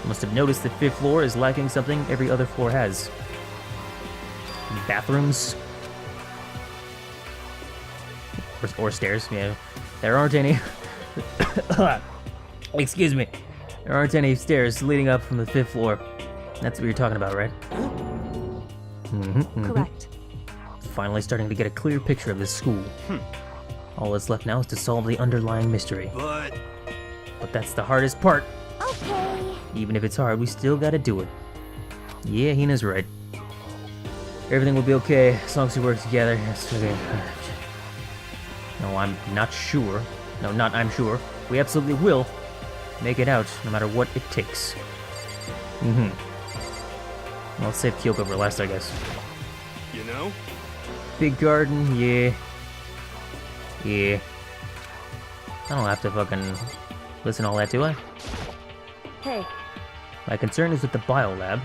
Must have noticed the 5th floor is lacking something every other floor has. Bathrooms? Or stairs, yeah. There aren't any... Excuse me. There aren't any stairs leading up from the 5th floor. That's what you're talking about, right? Correct. Finally starting to get a clear picture of this school. All that's left now is to solve the underlying mystery. But that's the hardest part. Okay. Even if it's hard, we still gotta do it. Yeah, Hina's right. Everything will be okay as long as we work together. Yes, okay. No, I'm not sure. No, not I'm sure. We absolutely will make it out, no matter what it takes. Well, let's save Kyoko for last, I guess. You know? Big garden, yeah. Yeah. I don't have to fucking listen to all that, do I? Hey. My concern is with the biolab.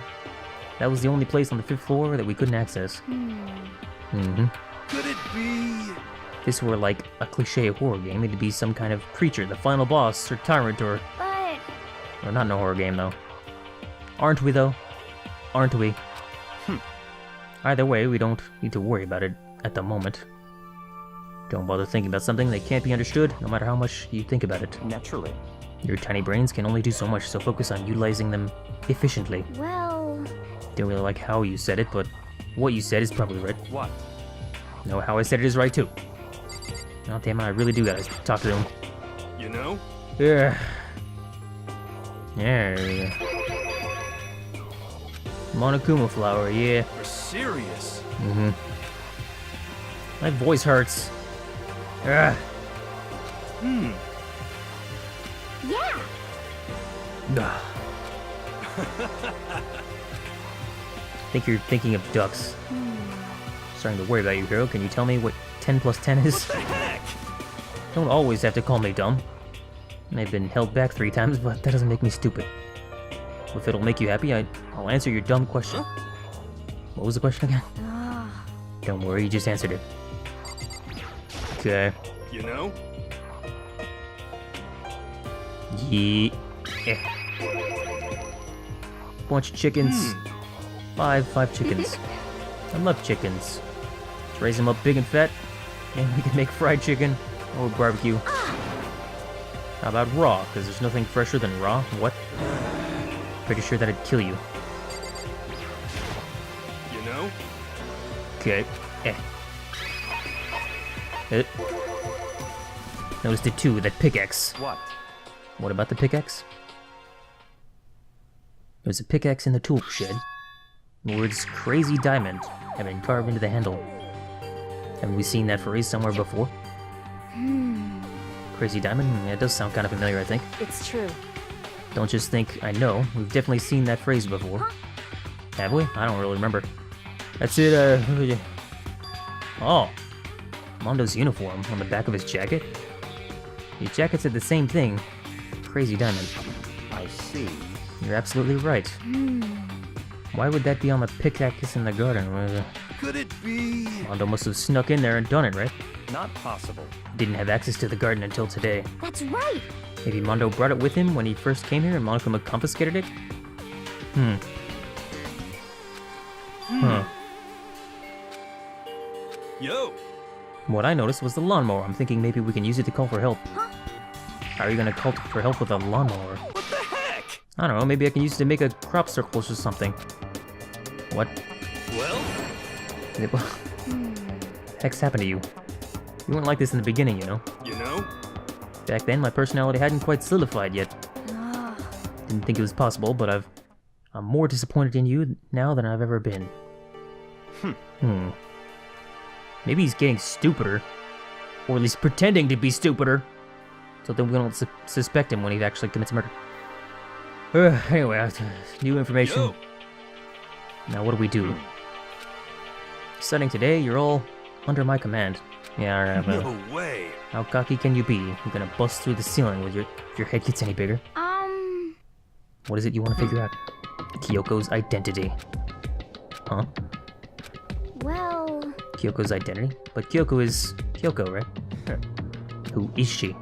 That was the only place on the 5th floor that we couldn't access. Could it be? If this were like a cliche horror game, it'd be some kind of creature, the final boss, or tyrant, or... But... Or not in a horror game, though. Aren't we, though? Aren't we? Either way, we don't need to worry about it at the moment. Don't bother thinking about something that can't be understood, no matter how much you think about it. Naturally. Your tiny brains can only do so much, so focus on utilizing them efficiently. Well... Don't really like how you said it, but what you said is probably right. What? No, how I said it is right, too. Oh, damn it, I really do gotta talk to him. You know? Yeah. Yeah. Monokuma flower, yeah. You're serious? My voice hurts. Ugh. Yeah! Ugh. Think you're thinking of ducks. Starting to worry about you, hero. Can you tell me what 10 plus 10 is? What the heck? Don't always have to call me dumb. I've been held back 3 times, but that doesn't make me stupid. If it'll make you happy, I'll answer your dumb question. What was the question again? Don't worry, you just answered it. Okay. You know? Yeah. Bunch of chickens. Five chickens. I love chickens. Let's raise them up big and fat, and we can make fried chicken or barbecue. How about raw? Because there's nothing fresher than raw. What? Pretty sure that'd kill you. You know? Okay. Notice the 2, that pickaxe. What? What about the pickaxe? There's a pickaxe in the tool shed. The words Crazy Diamond have been carved into the handle. Haven't we seen that phrase somewhere before? Crazy Diamond? Yeah, it does sound kind of familiar, I think. It's true. Don't just think I know. We've definitely seen that phrase before. Have we? I don't really remember. That's it, Oh. Mondo's uniform on the back of his jacket? His jacket said the same thing. Crazy Diamond. I see. You're absolutely right. Why would that be on the pickaxe in the garden? Could it be? Mondo must have snuck in there and done it, right? Not possible. Didn't have access to the garden until today. That's right! Maybe Mondo brought it with him when he first came here and Monokuma confiscated it? Yo! What I noticed was the lawnmower. I'm thinking maybe we can use it to call for help. How are you gonna call for help with a lawnmower? What the heck? I don't know, maybe I can use it to make a crop circles or something. What? Well? Heck's happened to you? You weren't like this in the beginning, you know? You know? Back then, my personality hadn't quite solidified yet. Didn't think it was possible, but I'm more disappointed in you now than I've ever been. Maybe he's getting stupider. Or at least pretending to be stupider. So then we don't suspect him when he actually commits murder. Anyway, new information. Yo. Now what do we do? Starting today, you're all under my command. Yeah, alright, well. No way. How cocky can you be? You're gonna bust through the ceiling with if your head gets any bigger. What is it you want to figure out? Kyoko's identity. Huh? Well... Kyoko's identity? But Kyoko is Kyoko, right? Who is she?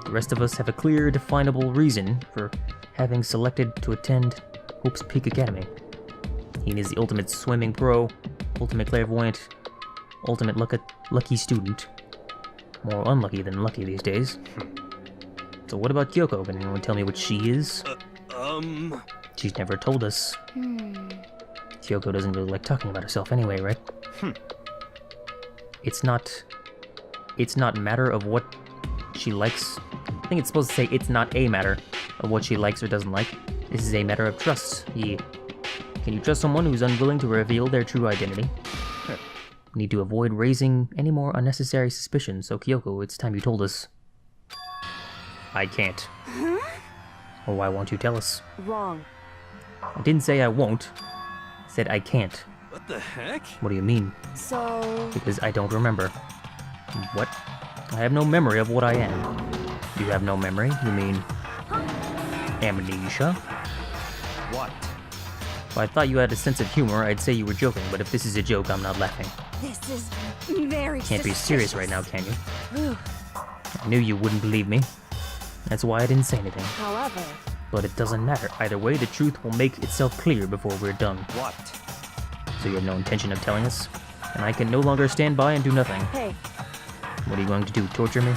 The rest of us have a clear, definable reason for having selected to attend Hope's Peak Academy. He is the ultimate swimming pro, ultimate clairvoyant, ultimate lucky student. More unlucky than lucky these days. So what about Kyoko? Can anyone tell me what she is? She's never told us. Kyoko doesn't really like talking about herself anyway, right? It's not matter of what she likes. I think it's supposed to say it's not a matter of what she likes or doesn't like. This is a matter of trust. Yeah. Can you trust someone who's unwilling to reveal their true identity? Need to avoid raising any more unnecessary suspicions, so Kyoko, it's time you told us. I can't. Or why won't you tell us? Wrong. I didn't say I won't. I said I can't. What the heck? What do you mean? So... Because I don't remember. What? I have no memory of what I am. You have no memory? You mean... amnesia? What? If I thought you had a sense of humor, I'd say you were joking, but if this is a joke, I'm not laughing. This is very Can't be serious right now, can you? Whew. I knew you wouldn't believe me. That's why I didn't say anything. However... But it doesn't matter. Either way, the truth will make itself clear before we're done. What? So you have no intention of telling us? And I can no longer stand by and do nothing. Hey, What are you going to do, torture me?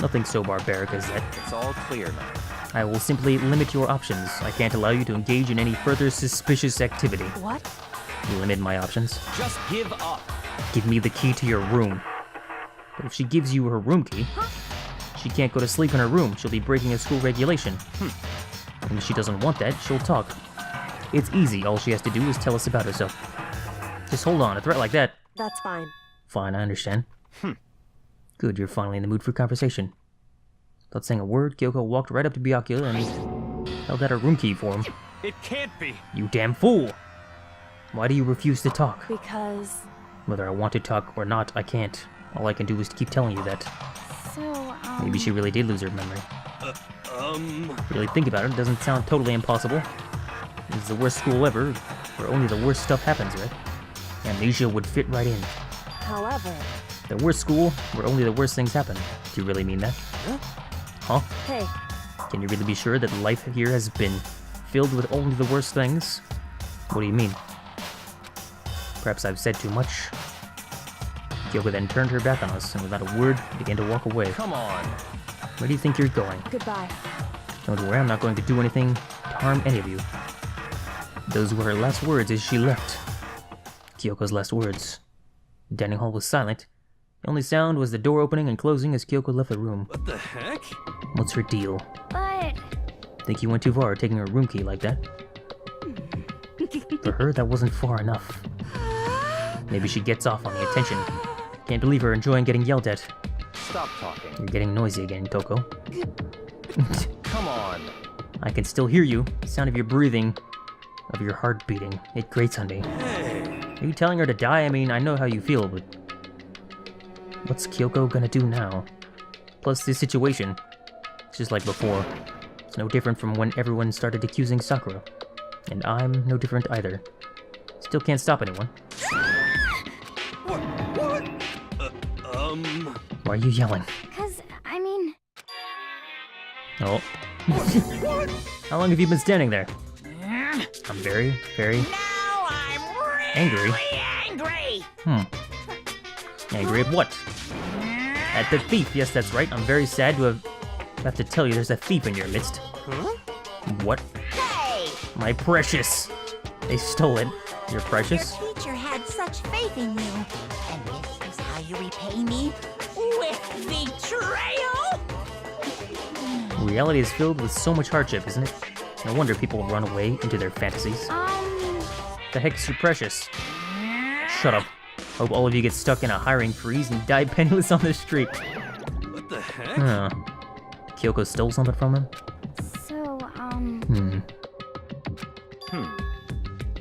Nothing so barbaric as that. It's all clear now. I will simply limit your options. I can't allow you to engage in any further suspicious activity. what? Limit my options. Just give up. Give me the key to your room. But if she gives you her room key, she can't go to sleep in her room. She'll be breaking a school regulation. And if she doesn't want that, she'll talk. It's easy. All she has to do is tell us about herself. Just hold on. A threat like that. That's fine. Fine, I understand. Good, you're finally in the mood for conversation. Without saying a word, Kyoko walked right up to Byakuya and held out her room key for him. It can't be. You damn fool! Why do you refuse to talk? Because... Whether I want to talk or not, I can't. All I can do is to keep telling you that. So, Maybe she really did lose her memory. Um, Really think about it, it doesn't sound totally impossible. This is the worst school ever, where only the worst stuff happens, right? Amnesia would fit right in. However... The worst school, where only the worst things happen. Do you really mean that? Huh? Hey, Can you really be sure that life here has been filled with only the worst things? What do you mean? Perhaps I've said too much. Kyoko then turned her back on us, and without a word, began to walk away. Come on. Where do you think you're going? goodbye. Don't worry, I'm not going to do anything to harm any of you. Those were her last words as she left. Kyoko's last words. The dining hall was silent. The only sound was the door opening and closing as Kyoko left the room. what the heck? What's her deal? but Think you went too far taking her room key like that? For her, that wasn't far enough. Maybe she gets off on the attention. Can't believe her enjoying getting yelled at. Stop talking. You're getting noisy again, Toko. Come on. I can still hear you. The sound of your breathing, of your heart beating. It grates on me. Hey, Are you telling her to die? I mean, I know how you feel, but... What's Kyoko gonna do now? Plus, this situation. It's just like before. It's no different from when everyone started accusing Sakura. And I'm no different either. Still can't stop anyone. what? Why are you yelling? because I mean, Oh. How long have you been standing there? I'm very, very Now I'm really angry. angry. Angry at what? At the thief. Yes, that's right. I'm very sad to have to tell you there's a thief in your midst. What? Hey, My precious. They stole it. You're precious? your teacher had such faith in you. And this is how you repay me? With betrayal? Reality is filled with so much hardship, isn't it? No wonder people run away into their fantasies. The heck's your precious? Shut up. Hope all of you get stuck in a hiring freeze and die penniless on the street. what the heck? Huh. Kyoko stole something from him? so,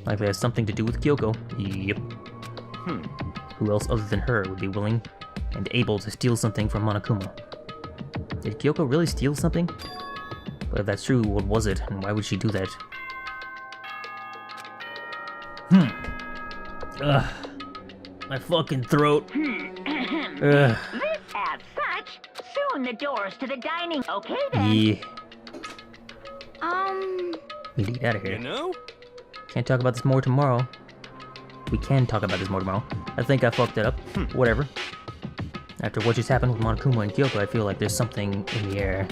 Likely has something to do with Kyoko. Yep. Who else other than her would be willing and able to steal something from Monokuma? Did Kyoko really steal something? But if that's true, what was it, and why would she do that? Ugh. My fucking throat. Ugh. As such, soon the doors to the dining. Okay then. Yeah. We need to get out of here. You know? Can't talk about this more tomorrow. We can talk about this more tomorrow. I think I fucked it up. Whatever. After what just happened with Monokuma and Kyoko, I feel like there's something in the air.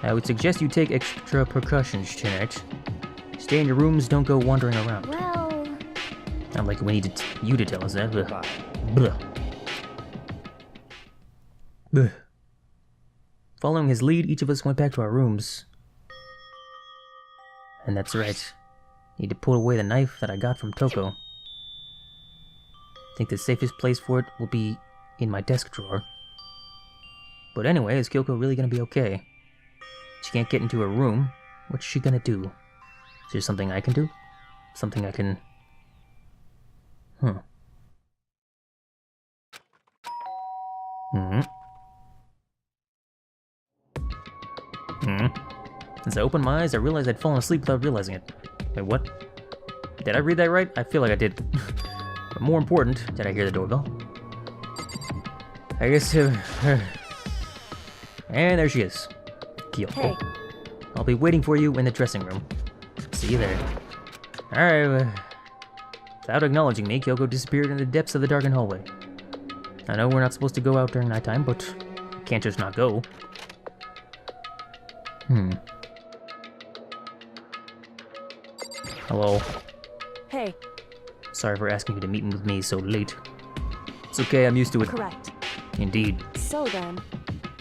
I would suggest you take extra precautions tonight. Stay in your rooms, don't go wandering around. Well, Not like we need you to tell us that. But... Bye. Blah. Blah. Following his lead, each of us went back to our rooms. And that's right. Need to put away the knife that I got from Toko. Think the safest place for it will be in my desk drawer. But anyway, is Kyoko really gonna be okay? She can't get into her room. What's she gonna do? Is there something I can do? Something I can... As I opened my eyes, I realized I'd fallen asleep without realizing it. Wait, what? Did I read that right? I feel like I did. But more important, did I hear the doorbell? I guess, and there she is. Kyoko. Hey. I'll be waiting for you in the dressing room. See you there. Alright, without acknowledging me, Kyoko disappeared in the depths of the darkened hallway. I know we're not supposed to go out during nighttime, but can't just not go. Hello. Hey, Sorry for asking you to meet with me so late. It's okay, I'm used to it. correct. Indeed. So then,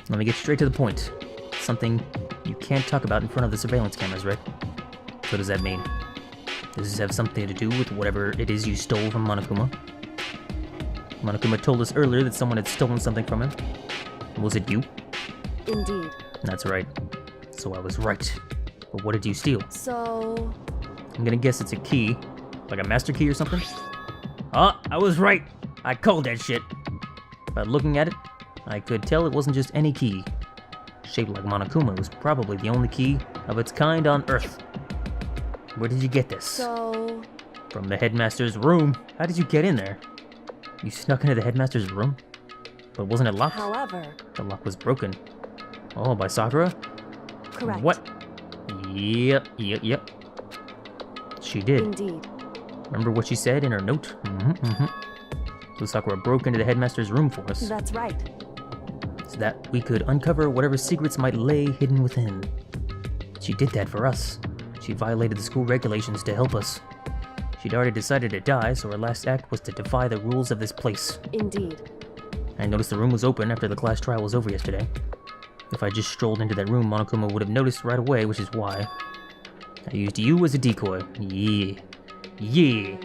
Let me get straight to the point. Something you can't talk about in front of the surveillance cameras, right? What does that mean? Does this have something to do with whatever it is you stole from Monokuma? Monokuma told us earlier that someone had stolen something from him. Was it you? indeed. That's right. So I was right. But what did you steal? So, I'm gonna guess it's a key. Like a master key or something? Oh, I was right! I called that shit! By looking at it, I could tell it wasn't just any key. Shaped like Monokuma, it was probably the only key of its kind on Earth. Where did you get this? so, From the headmaster's room. How did you get in there? You snuck into the headmaster's room? But wasn't it locked? however, The lock was broken. Oh, by Sakura? correct. What? Yep. She did. Indeed. Remember what she said in her note? So Sakura broke into the headmaster's room for us, That's right. so that we could uncover whatever secrets might lay hidden within. She did that for us. She violated the school regulations to help us. She'd already decided to die, so her last act was to defy the rules of this place. Indeed. I noticed the room was open after the class trial was over yesterday. If I just strolled into that room, Monokuma would have noticed right away, which is why I used you as a decoy. Yeah.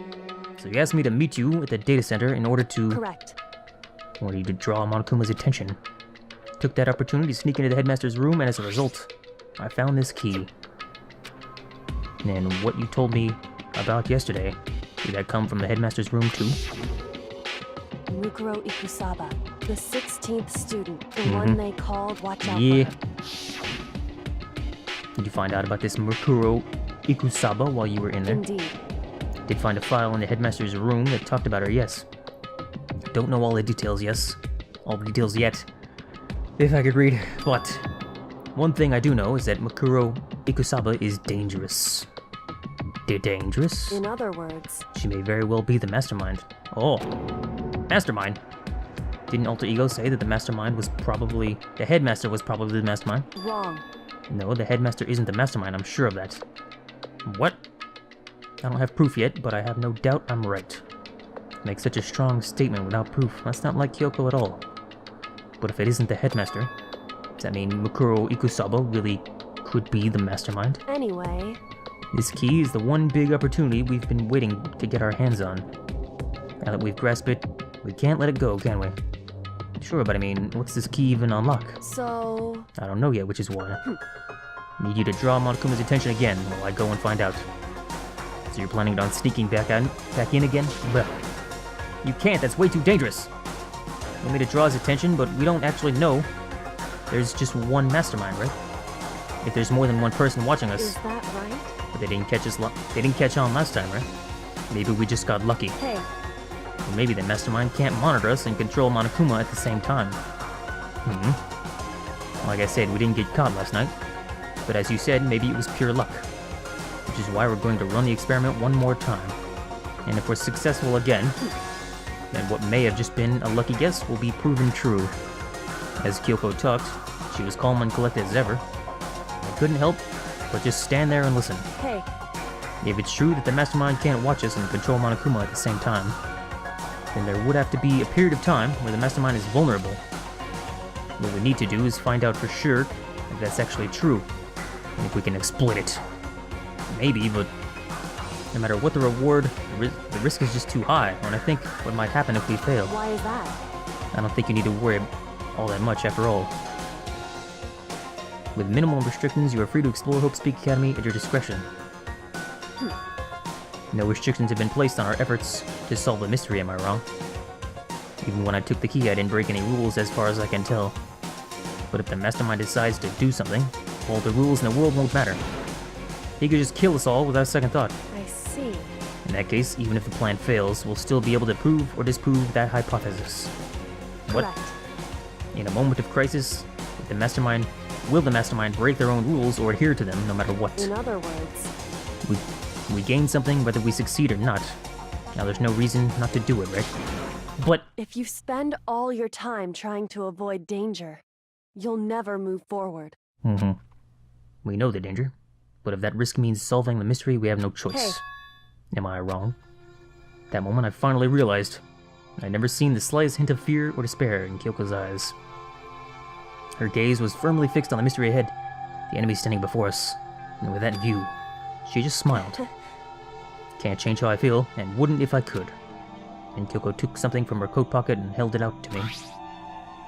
So you asked me to meet you at the data center in order to... Correct. wanted you to draw Monokuma's attention. Took that opportunity to sneak into the headmaster's room, and as a result, I found this key. And what you told me about yesterday, did that come from the headmaster's room too? Mukuro Ikusaba, the 16th student, the one they called Watch Out Yeah. for. Did you find out about this Mukuro Ikusaba while you were in there? Indeed. Did find a file in the headmaster's room that talked about her, yes. Don't know all the details, yes. All the details yet. If I could read, but... one thing I do know is that Mukuro Ikusaba is dangerous. Dangerous? In other words, She may very well be the mastermind. Oh. Mastermind? Didn't Alter Ego say that the mastermind was probably... the headmaster was probably the mastermind? wrong. No, the headmaster isn't the mastermind, I'm sure of that. What? I don't have proof yet, but I have no doubt I'm right. Make such a strong statement without proof. That's not like Kyoko at all. But if it isn't the headmaster, does that mean Mukuro Ikusaba really could be the mastermind? Anyway, This key is the one big opportunity we've been waiting to get our hands on. Now that we've grasped it, we can't let it go, can we? Sure, but I mean, what's this key even unlock? so, I don't know yet, which is why. Need you to draw Monokuma's attention again while I go and find out. So you're planning on sneaking back in again? Well, you can't, that's way too dangerous. You want me to draw his attention, but we don't actually know. There's just one mastermind, right? If there's more than one person watching is us, that right? but they didn't catch on last time, right? Maybe we just got lucky. Hey, Or maybe the mastermind can't monitor us and control Monokuma at the same time. Like I said, we didn't get caught last night. But as you said, maybe it was pure luck. Which is why we're going to run the experiment one more time. And if we're successful again, then what may have just been a lucky guess will be proven true. As Kyoko talked, she was calm and collected as ever. I couldn't help but just stand there and listen. Hey, If it's true that the Mastermind can't watch us and control Monokuma at the same time, then there would have to be a period of time where the Mastermind is vulnerable. What we need to do is find out for sure if that's actually true, and if we can exploit it. Maybe, but no matter what the reward, the risk is just too high, and I think what might happen if we fail. why is that? I don't think you need to worry all that much after all. With minimal restrictions, you are free to explore Hope Peak Academy at your discretion. No restrictions have been placed on our efforts to solve the mystery, am I wrong? Even when I took the key, I didn't break any rules as far as I can tell. But if the Mastermind decides to do something, all the rules in the world won't matter. He could just kill us all without a second thought. I see. In that case, even if the plan fails, we'll still be able to prove or disprove that hypothesis. What? Correct. In a moment of crisis, if the Mastermind will the Mastermind break their own rules or adhere to them no matter what? In other words, We gain something whether we succeed or not. Now there's no reason not to do it, right? But if you spend all your time trying to avoid danger, you'll never move forward. we know the danger. But if that risk means solving the mystery, we have no choice. Hey. Am I wrong? That moment I finally realized I'd never seen the slightest hint of fear or despair in Kyoko's eyes. Her gaze was firmly fixed on the mystery ahead, the enemy standing before us, and with that view, she just smiled. Can't change how I feel, and wouldn't if I could. And Kyoko took something from her coat pocket and held it out to me.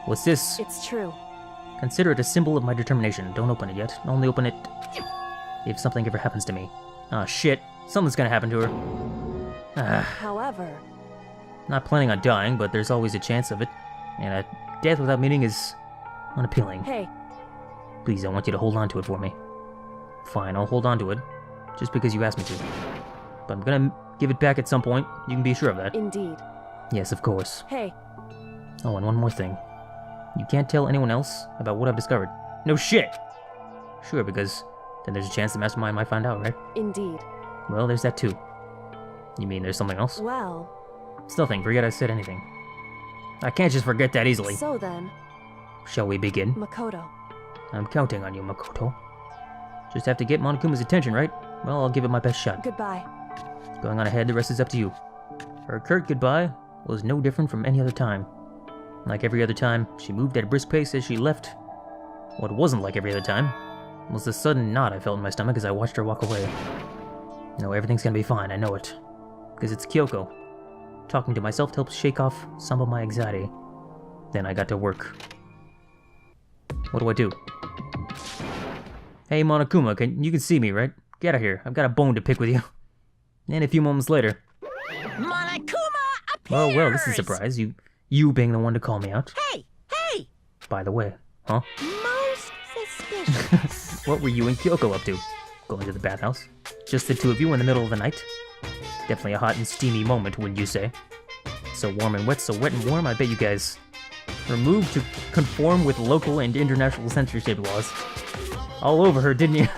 What's this? It's true. Consider it a symbol of my determination. Don't open it yet. Only open it if something ever happens to me. Ah, shit. Something's gonna happen to her. However, Not planning on dying, but there's always a chance of it. And a death without meaning is unappealing. hey, Please, I want you to hold on to it for me. Fine, I'll hold on to it. Just because you asked me to. But I'm gonna give it back at some point. You can be sure of that. indeed. Yes, of course. Hey, Oh, and one more thing. You can't tell anyone else about what I've discovered. No shit! Sure, because then there's a chance the Mastermind might find out, right? indeed. Well, there's that too. You mean there's something else? Well, Still think, forget I said anything. I can't just forget that easily. so then, Shall we begin? Makoto. I'm counting on you, Makoto. Just have to get Monokuma's attention, right? Well, I'll give it my best shot. Goodbye. Going on ahead, the rest is up to you. Her curt goodbye was no different from any other time. Like every other time, she moved at a brisk pace as she left. What wasn't like every other time was the sudden knot I felt in my stomach as I watched her walk away. No, everything's gonna be fine, I know it. Because it's Kyoko. Talking to myself helps shake off some of my anxiety. Then I got to work. What do I do? Hey Monokuma, you can see me, right? Get out here, I've got a bone to pick with you. And a few moments later, Monokuma appears! well, this is a surprise. You being the one to call me out. Hey, hey! By the way, huh? Most suspicious. What were you and Kyoko up to? Going to the bathhouse? Just the two of you in the middle of the night? Definitely a hot and steamy moment, wouldn't you say? So warm and wet, so wet and warm, I bet you guys were moved to conform with local and international censorship laws. All over her, didn't you?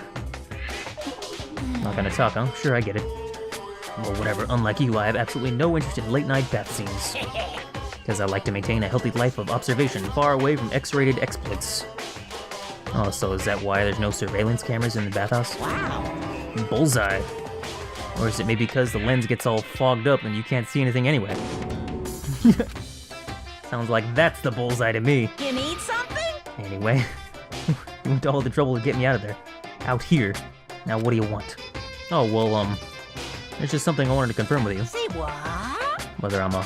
Not gonna talk, huh? Sure, I get it. Well, whatever, unlike you, I have absolutely no interest in late-night bath scenes. Because I like to maintain a healthy life of observation, far away from X-rated exploits. Oh, so is that why there's no surveillance cameras in the bathhouse? Wow. Bullseye. Or is it maybe because the lens gets all fogged up and you can't see anything anyway? Sounds like that's the bullseye to me. You need something? Anyway, you went to all the trouble to get me out of there. Out here. Now what do you want? Oh, well, there's just something I wanted to confirm with you. Say what? Whether I'm a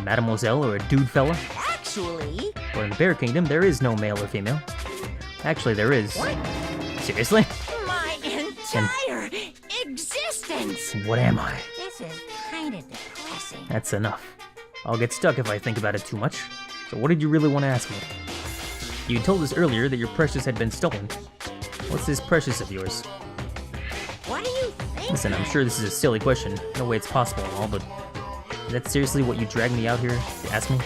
mademoiselle or a dude fella. Actually, But in the Bear Kingdom, there is no male or female. Actually, there is. What? Seriously? my entire existence! What am I? This is kind of depressing. That's enough. I'll get stuck if I think about it too much. So what did you really want to ask me? You told us earlier that your precious had been stolen. What's this precious of yours? What do you think? Listen, I'm sure this is a silly question. No way it's possible and all, but is that seriously what you dragged me out here to ask me?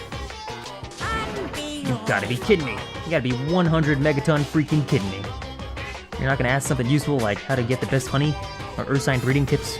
You gotta be kidding me. You gotta be 100 megaton freaking kidding me. You're not gonna ask something useful like how to get the best honey or earth sign breeding tips?